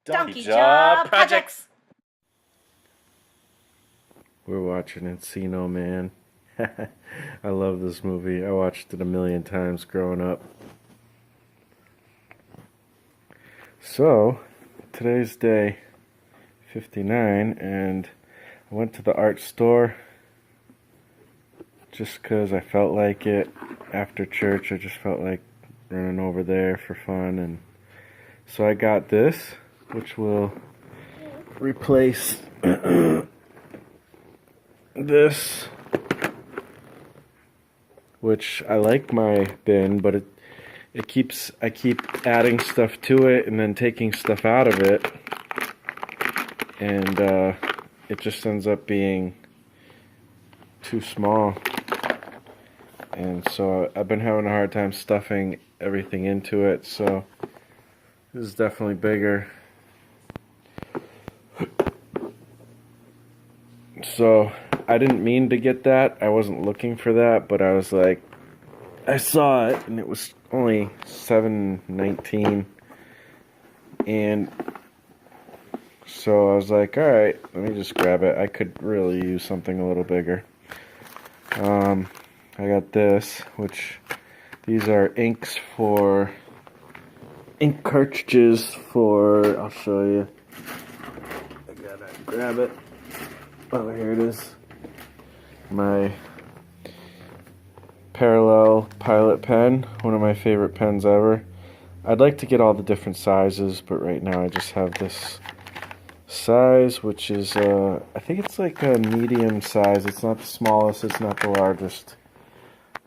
Donkey Jaw Projects. We're watching Encino Man. I love this movie. I watched it a million times growing up. So, today's day 59, and I went to the art store just because I felt like it. After church, I just felt like running over there for fun, and so I got this, which will replace this, which I like my bin, but I keep adding stuff to it and then taking stuff out of it, and it just ends up being too small. And so I've been having a hard time stuffing everything into it, so this is definitely bigger. So I didn't mean to get that. I wasn't looking for that, but I was like, I saw it and it was only $7.19, and so I was like, all right, let me just grab it. I could really use something a little bigger. I got this, which these are ink cartridges for, I'll show you. I gotta grab it. Oh, here it is. My Parallel Pilot pen, one of my favorite pens ever. I'd like to get all the different sizes, but right now I just have this size, which is, I think it's like a medium size. It's not the smallest, it's not the largest.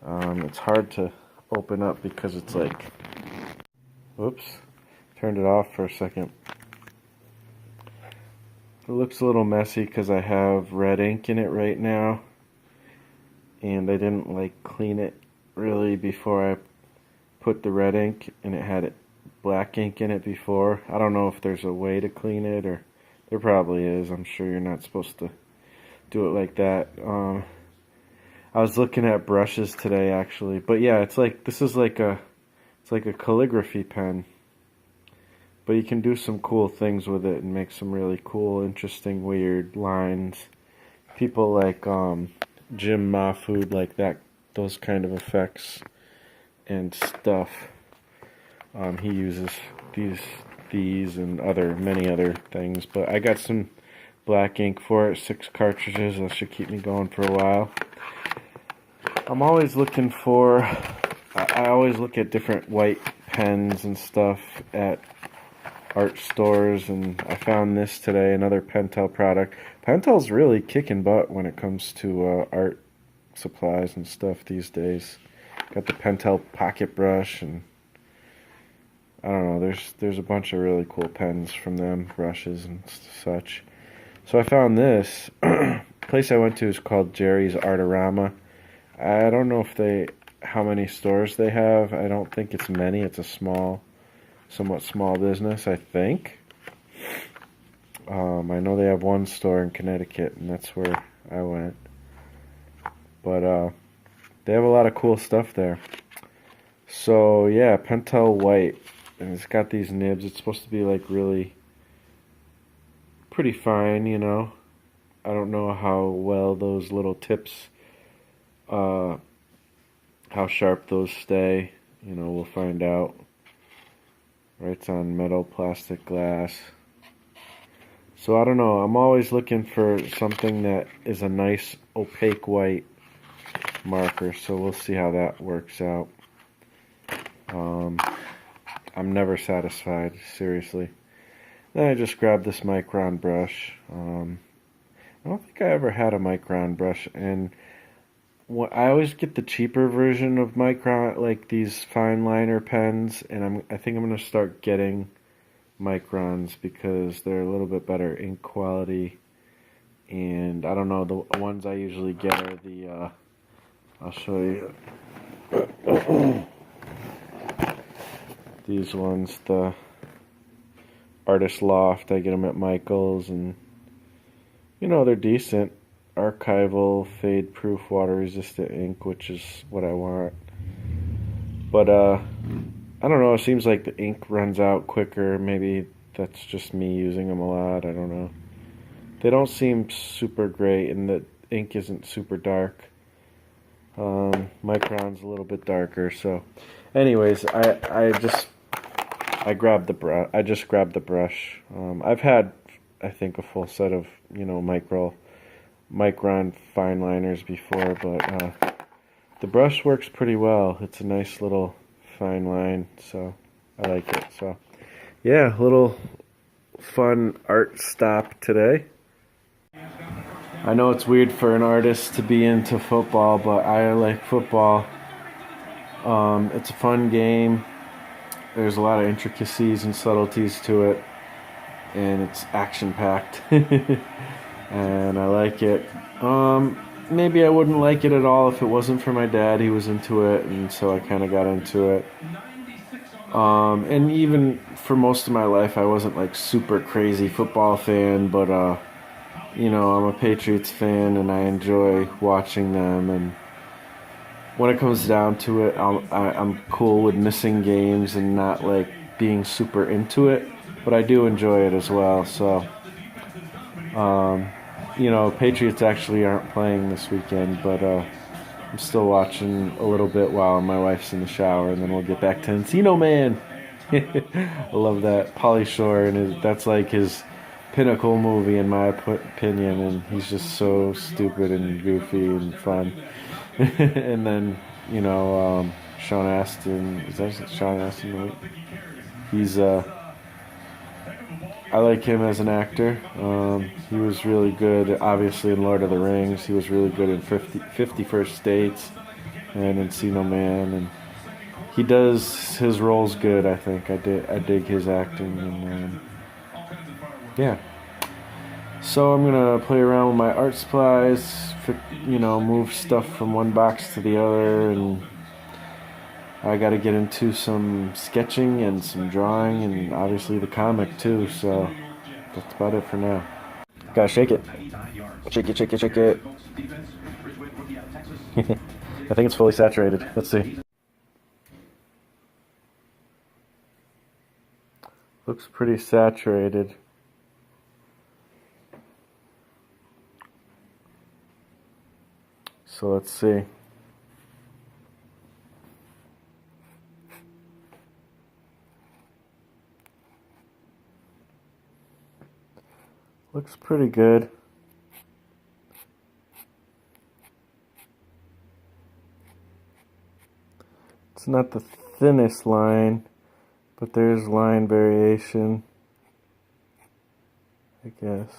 It's hard to open up because it's like, whoops, turned it off for a second. It looks a little messy because I have red ink in it right now, and I didn't like clean it really before I put the red ink, and it had black ink in it before. I don't know if there's a way to clean it, or there probably is. I'm sure you're not supposed to do it like that. I was looking at brushes today, actually, but yeah, it's like it's like a calligraphy pen, but you can do some cool things with it and make some really cool, interesting, weird lines. People like Jim Mahfood like that, those kind of effects and stuff. He uses these and many other things, but I got some black ink for it, 6 cartridges. That should keep me going for a while. I'm always looking for, I always look at different white pens and stuff at art stores, and I found this today, another Pentel product. Pentel's really kicking butt when it comes to art supplies and stuff these days. Got the Pentel pocket brush, and I don't know, there's a bunch of really cool pens from them, brushes and such. So I found this. Place I went to is called Jerry's Artorama. I don't know how many stores they have. I don't think it's many. It's a somewhat small business, I think. I know they have one store in Connecticut, and that's where I went. But they have a lot of cool stuff there. So yeah, Pentel white, and it's got these nibs. It's supposed to be like really pretty fine, you know. I don't know how well those little tips, how sharp those stay. You know, we'll find out. Writes on metal, plastic, glass. So I don't know. I'm always looking for something that is a nice opaque white marker. So we'll see how that works out. I'm never satisfied, seriously. Then I just grabbed this Micron brush. I don't think I ever had a Micron brush, and I always get the cheaper version of Micron, like these fine liner pens, and I think I'm going to start getting Microns because they're a little bit better ink quality. And I don't know, the ones I usually get are the, I'll show you. These ones, the Artist Loft, I get them at Michael's, and you know, they're decent. Archival, fade-proof, water-resistant ink, which is what I want. But, I don't know, it seems like the ink runs out quicker. Maybe that's just me using them a lot. I don't know. They don't seem super great, and the ink isn't super dark. Micron's a little bit darker, so. Anyways, I just grabbed the brush. I just grabbed the brush. I've had, I think, a full set of Micron fine liners before, but the brush works pretty well. It's a nice little fine line, so I like it. So yeah, little fun art stop today. I know it's weird for an artist to be into football, but I like football. It's a fun game. There's a lot of intricacies and subtleties to it, and it's action-packed, and I like it. Maybe I wouldn't like it at all if it wasn't for my dad. He was into it, and so I kind of got into it. And even for most of my life, I wasn't like super crazy football fan, but I'm a Patriots fan, and I enjoy watching them. And when it comes down to it, I'm cool with missing games and not like being super into it, but I do enjoy it as well. So, Patriots actually aren't playing this weekend, but I'm still watching a little bit while my wife's in the shower, and then we'll get back to Encino Man. I love that. Pauly Shore, and that's like his pinnacle movie in my opinion, and he's just so stupid and goofy and fun. And then, Sean Astin, is that Sean Astin? He's, I like him as an actor. He was really good, obviously, in Lord of the Rings. He was really good in 51st States and Encino Man, and he does his roles good, I think. I dig his acting, and yeah. So I'm gonna play around with my art supplies, move stuff from one box to the other, and I gotta get into some sketching and some drawing, and obviously the comic too, so that's about it for now. Gotta shake it. Shake it, shake it, shake it. I think it's fully saturated. Let's see. Looks pretty saturated. So let's see. Looks pretty good. It's not the thinnest line, but there's line variation, I guess.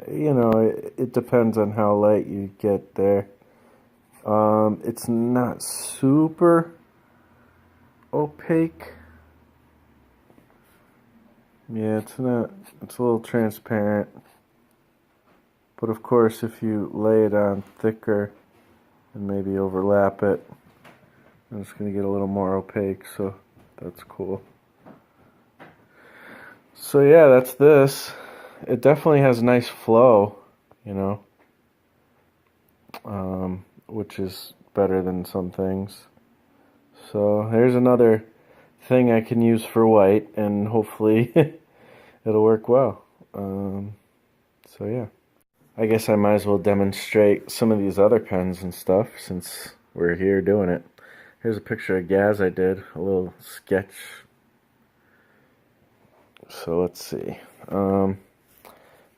It depends on how light you get there. It's not super opaque. Yeah, it's a little transparent. But of course, if you lay it on thicker and maybe overlap it, it's going to get a little more opaque, so that's cool. So yeah, that's this. It definitely has a nice flow, which is better than some things. So here's another thing I can use for white, and hopefully it'll work well. So yeah, I guess I might as well demonstrate some of these other pens and stuff since we're here doing it. Here's a picture of Gaz I did, a little sketch. So let's see.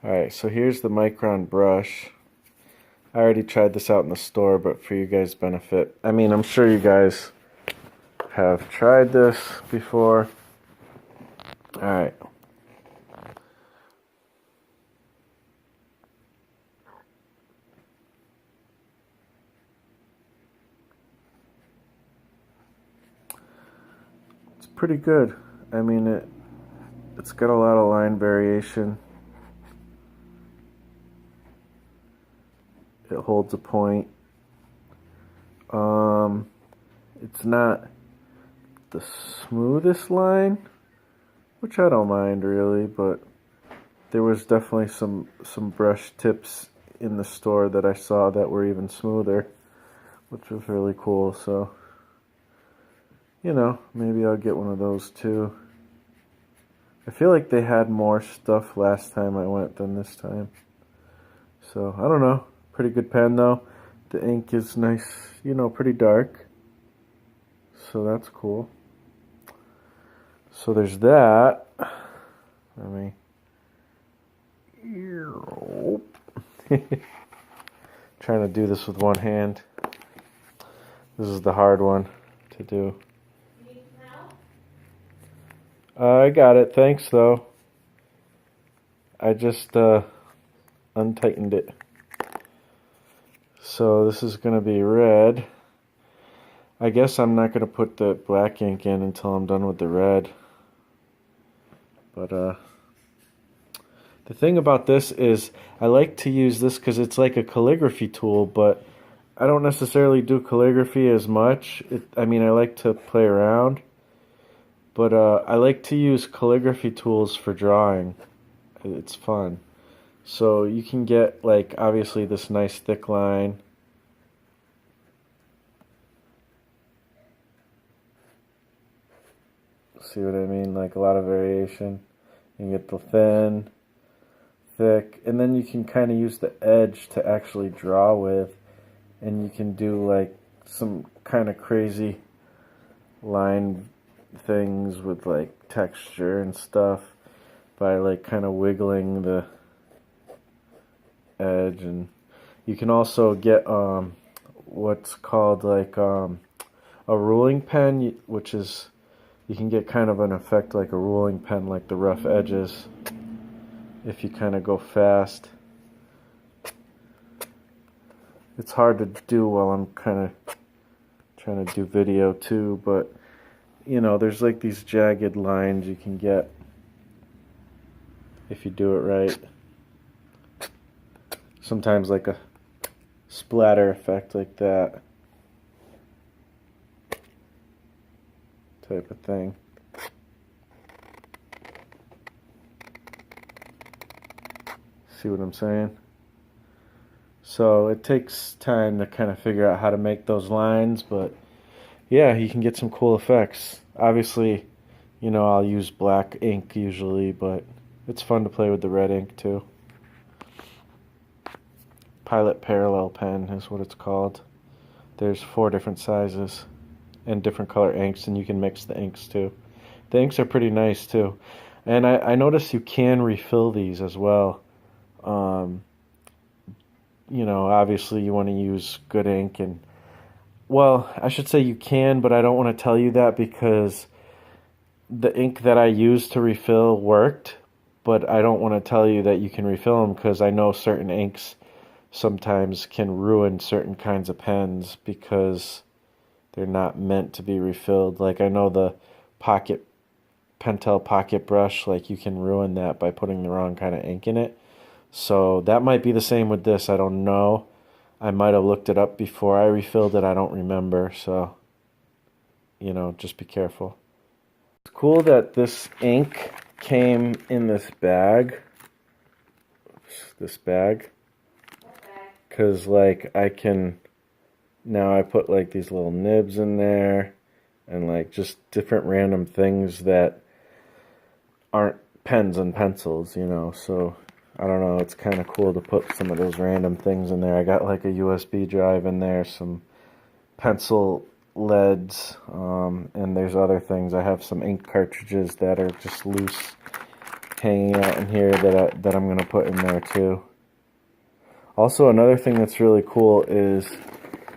Alright, so here's the Micron brush. I already tried this out in the store, but for you guys' benefit, I'm sure you guys have tried this before. Alright. It's pretty good. It's got a lot of line variation. It holds a point. It's not the smoothest line, which I don't mind really, but there was definitely some brush tips in the store that I saw that were even smoother, which was really cool. So maybe I'll get one of those too. I feel like they had more stuff last time I went than this time. So, I don't know. Pretty good pen though. The ink is nice, you know, pretty dark. So that's cool. So there's that. Let me... Trying to do this with one hand. This is the hard one to do. I got it. Thanks, though. I just untightened it. So this is going to be red. I guess I'm not going to put the black ink in until I'm done with the red. But the thing about this is I like to use this because it's like a calligraphy tool, but I don't necessarily do calligraphy as much. I mean, I like to play around, but I like to use calligraphy tools for drawing. It's fun. So you can get, like, obviously this nice thick line. See what I mean? Like a lot of variation. You can get the thin, thick, and then you can kind of use the edge to actually draw with, and you can do like some kind of crazy line things with like texture and stuff by like kind of wiggling the edge. And you can also get what's called like a ruling pen, which is, you can get kind of an effect like a ruling pen, like the rough edges, if you kind of go fast. It's hard to do while I'm kind of trying to do video too, but you know, there's like these jagged lines you can get if you do it right. Sometimes like a splatter effect like that type of thing. See what I'm saying? So it takes time to kind of figure out how to make those lines, but yeah, you can get some cool effects. Obviously, you know, I'll use black ink usually, but it's fun to play with the red ink too. Pilot Parallel Pen is what it's called. There's 4 different sizes and different color inks, and you can mix the inks too. The inks are pretty nice too. And I noticed you can refill these as well. You know, obviously you want to use good ink, and well, I should say you can, but I don't want to tell you that because the ink that I used to refill worked, but I don't want to tell you that you can refill them because I know certain inks sometimes can ruin certain kinds of pens because they're not meant to be refilled. Like I know the Pentel pocket brush, like you can ruin that by putting the wrong kind of ink in it. So that might be the same with this. I don't know. I might have looked it up before I refilled it. I don't remember. So, you know, just be careful. It's cool that this ink came in this bag. This bag. Because, like, I can... Now I put, like, these little nibs in there. And, like, just different random things that aren't pens and pencils, you know. So... I don't know, it's kind of cool to put some of those random things in there. I got like a USB drive in there, some pencil leads, and there's other things. I have some ink cartridges that are just loose hanging out in here that I'm going to put in there too. Also, another thing that's really cool is,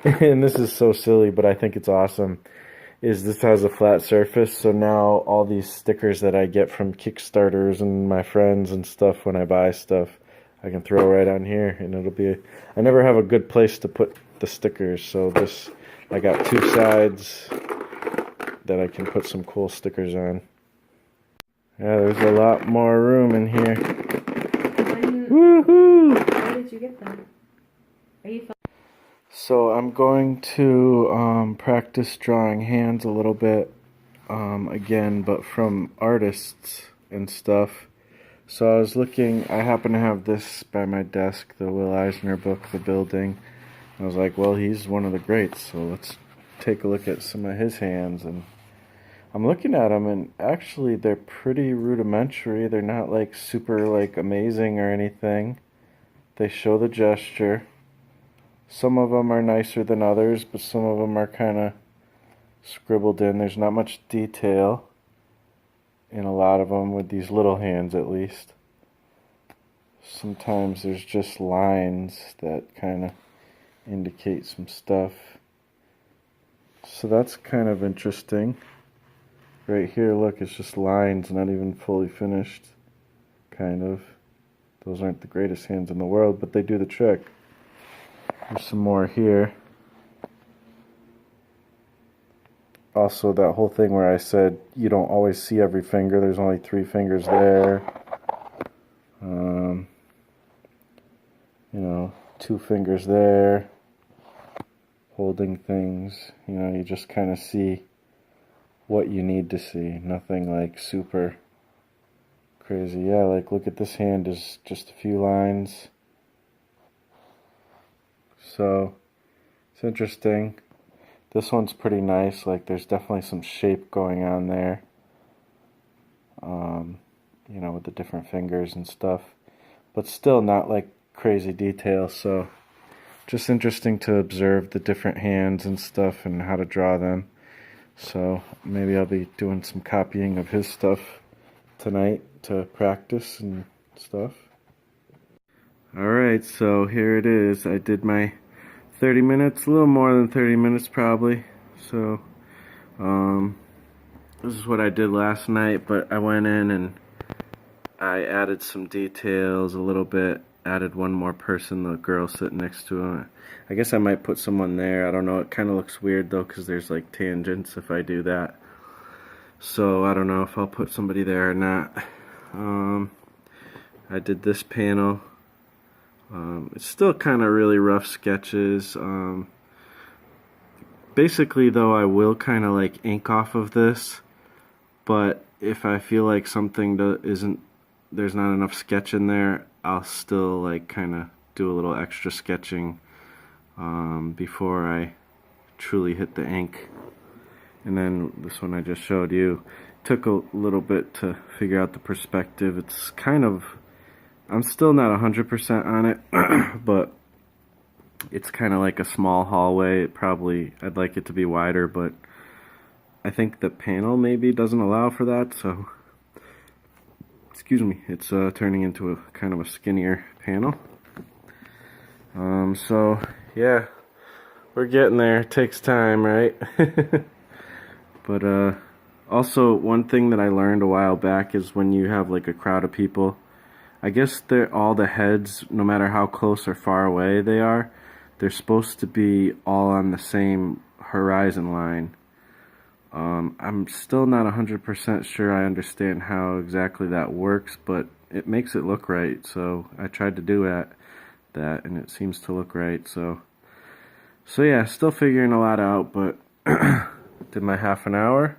and this is so silly, but I think it's awesome, is this has a flat surface, so now all these stickers that I get from Kickstarters and my friends and stuff when I buy stuff, I can throw right on here, and it'll be... I never have a good place to put the stickers, so this... I got 2 sides that I can put some cool stickers on. Yeah, there's a lot more room in here. Woohoo! Where did you get them? Are you... So I'm going to practice drawing hands a little bit again, but from artists and stuff. So I was looking, I happen to have this by my desk, the Will Eisner book, The Building. I was like, well, he's one of the greats, so let's take a look at some of his hands. And I'm looking at them and actually they're pretty rudimentary. They're not like super like amazing or anything. They show the gesture. Some of them are nicer than others, but some of them are kind of scribbled in. There's not much detail in a lot of them, with these little hands at least. Sometimes there's just lines that kind of indicate some stuff. So that's kind of interesting. Right here, look, it's just lines, not even fully finished. Kind of. Those aren't the greatest hands in the world, but they do the trick. There's some more here. Also, that whole thing where I said you don't always see every finger. There's only 3 fingers there. You know, 2 fingers there. Holding things. You know, you just kind of see what you need to see. Nothing like super crazy. Yeah, like look at this hand is just a few lines. So it's interesting. This one's pretty nice. Like there's definitely some shape going on there. You know, with the different fingers and stuff. But still not like crazy detail. So just interesting to observe the different hands and stuff and how to draw them. So maybe I'll be doing some copying of his stuff tonight to practice and stuff. Alright, so here it is. I did my 30 minutes, a little more than 30 minutes probably. So this is what I did last night, but I went in and I added some details a little bit. Added one more person, the girl sitting next to him. I guess I might put someone there. I don't know. It kind of looks weird though because there's like tangents if I do that. So I don't know if I'll put somebody there or not. I did this panel. It's still kind of really rough sketches. Basically though, I will kind of like ink off of this. But if I feel like something there's not enough sketch in there, I'll still like kind of do a little extra sketching before I truly hit the ink. And then this one I just showed you took a little bit to figure out the perspective. It's kind of, I'm still not 100% on it, but it's kind of like a small hallway. I'd like it to be wider, but I think the panel maybe doesn't allow for that, so excuse me, it's turning into a kind of a skinnier panel. So yeah, we're getting there. It takes time, right? But also one thing that I learned a while back is when you have like a crowd of people, I guess all the heads, no matter how close or far away they are, they're supposed to be all on the same horizon line. I'm still not 100% sure I understand how exactly that works, but it makes it look right, so I tried to do that and it seems to look right. So yeah, still figuring a lot out, but did my half an hour.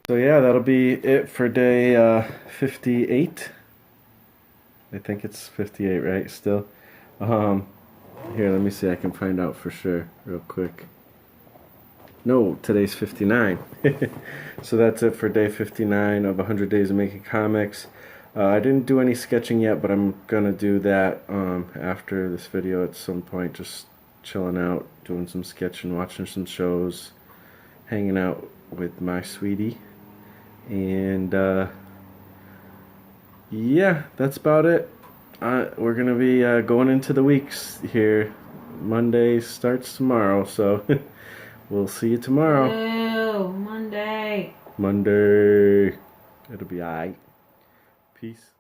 So yeah, that'll be it for day 58. I think it's 58, right? Still. Here, let me see. I can find out for sure real quick. No, today's 59. So that's it for day 59 of 100 Days of Making Comics. I didn't do any sketching yet, but I'm gonna do that after this video at some point. Just chilling out, doing some sketching, watching some shows, hanging out with my sweetie. And yeah, that's about it. We're gonna be going into the weeks here. Monday starts tomorrow, so we'll see you tomorrow. Ew, Monday. Monday. It'll be alright. Peace.